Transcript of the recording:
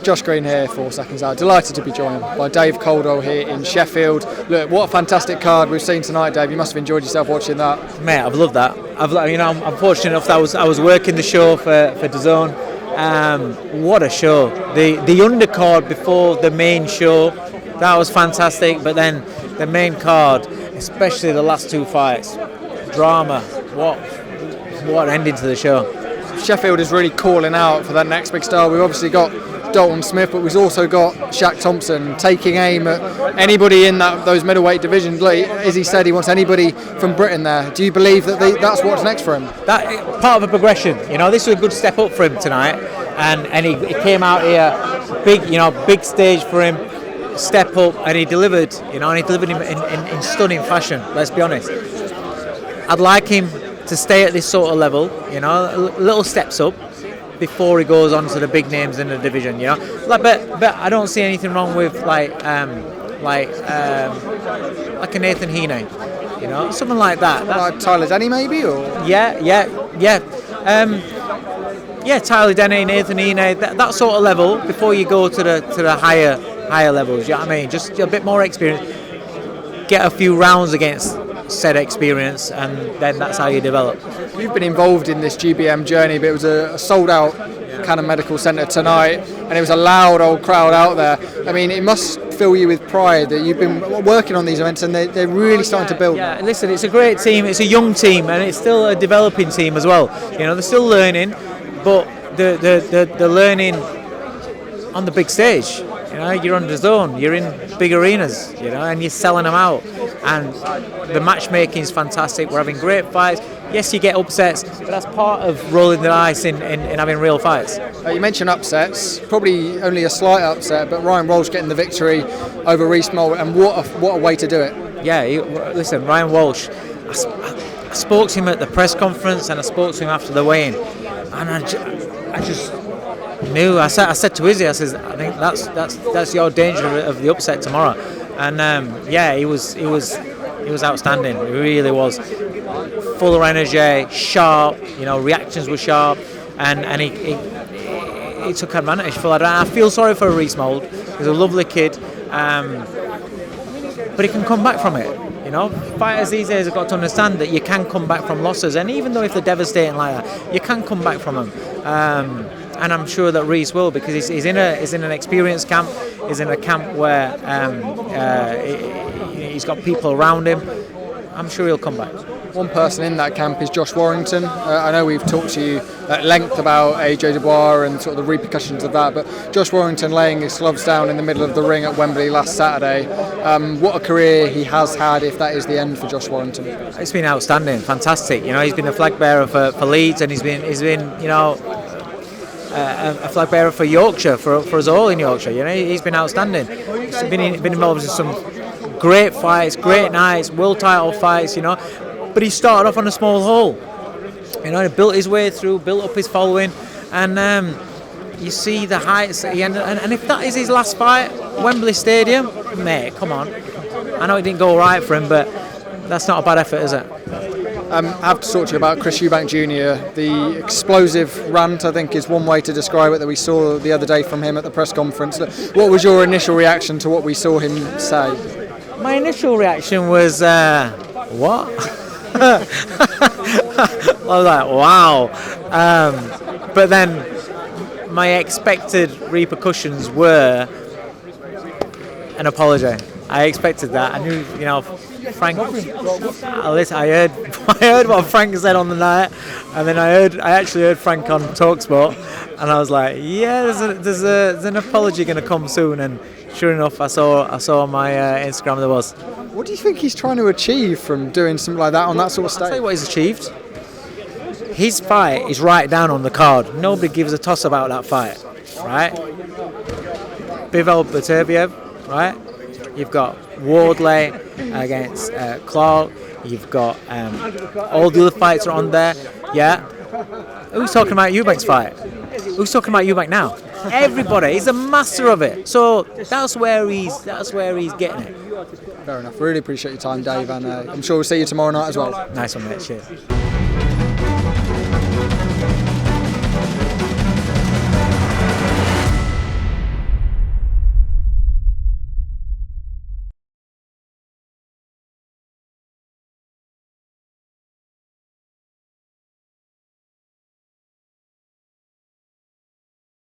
Josh Green here for Seconds Out. Delighted to be joined by Dave Coldwell here in Sheffield. Look, what a fantastic card we've seen tonight, Dave. You must have enjoyed yourself watching that. Mate, I've loved that. I'm fortunate enough that I was working the show for DAZN. What a show! The undercard before the main show, that was fantastic. But then the main card, especially the last two fights, drama. What ending to the show. Sheffield is really calling out for that next big star. We've obviously got Dalton Smith, but we've also got Shaq Thompson taking aim at anybody in those middleweight divisions. As he said, he wants anybody from Britain there. Do you believe that that's what's next for him? That part of a progression. This was a good step up for him tonight, and he came out here big stage for him, step up, and he delivered. And he delivered him in stunning fashion. Let's be honest. I'd like him to stay at this sort of level, little steps up before he goes on to the big names in the division, But I don't see anything wrong with like a Nathan Heaney, something like that. Like Tyler Denny, maybe, or yeah. Tyler Denny, Nathan Heaney, that sort of level before you go to the higher levels. You know what I mean? Just a bit more experience, get a few rounds against said experience, and then that's how you develop. You've been involved in this GBM journey, but it was a sold-out kind of medical centre tonight, and it was a loud old crowd out there. I mean, it must fill you with pride that you've been working on these events, and they're really starting to build. Yeah, listen, it's a great team. It's a young team, and it's still a developing team as well. They're still learning, but the learning on the big stage. You're on DAZN, you're in big arenas, and you're selling them out. And the matchmaking is fantastic. We're having great fights. Yes, you get upsets, but that's part of rolling the dice in having real fights. You mentioned upsets, probably only a slight upset, but Ryan Walsh getting the victory over Reece Moll, and what a way to do it. Yeah, listen, Ryan Walsh, I spoke to him at the press conference, and I spoke to him after the weigh-in, and I just knew. I said to Izzy, I said, I think that's your danger of the upset tomorrow. And he was outstanding. He really was, full of energy, sharp. Reactions were sharp, and he took advantage. I feel sorry for Reece Moll. He's a lovely kid, but he can come back from it. Fighters these days have got to understand that you can come back from losses, and even though if they're devastating like that, you can come back from them. And I'm sure that Reece will, because he's in an experienced camp. He's in a camp where he's got people around him. I'm sure he'll come back. One person in that camp is Josh Warrington. I know we've talked to you at length about AJ Dubois and sort of the repercussions of that, but Josh Warrington laying his gloves down in the middle of the ring at Wembley last Saturday. What a career he has had, if that is the end for Josh Warrington. It's been outstanding, fantastic. He's been a flag bearer for Leeds, and he's been a flag bearer for Yorkshire, for us all in Yorkshire. He's been outstanding. He's been involved in some great fights, great nights, world title fights. But he started off on a small hole. He built his way through, built up his following, and you see the heights that he ended. And if that is his last fight, Wembley Stadium, mate, come on. I know it didn't go right for him, but that's not a bad effort, is it? I have to talk to you about Chris Eubank Jr. The explosive rant, I think, is one way to describe it, that we saw the other day from him at the press conference. What was your initial reaction to what we saw him say? My initial reaction was, what? I was like, wow. But then my expected repercussions were an apology. I expected that. I knew, Frank. I heard what Frank said on the night, and then I actually heard Frank on TalkSport, and I was like, yeah, there's an apology going to come soon. And sure enough, I saw on my Instagram there was. What do you think he's trying to achieve from doing something like that on that sort of stage? I'll tell you what he's achieved. His fight is right down on the card. Nobody gives a toss about that fight, right? Bivol Beterbiev, right? You've got Wardley against Clark. You've got all the other fights are on there. Yeah. Who's talking about Eubank's fight? Who's talking about Eubank now? Everybody. He's a master of it. So that's where he's getting it. Fair enough. Really appreciate your time, Dave, and I'm sure we'll see you tomorrow night as well. Nice one, mate. Cheers.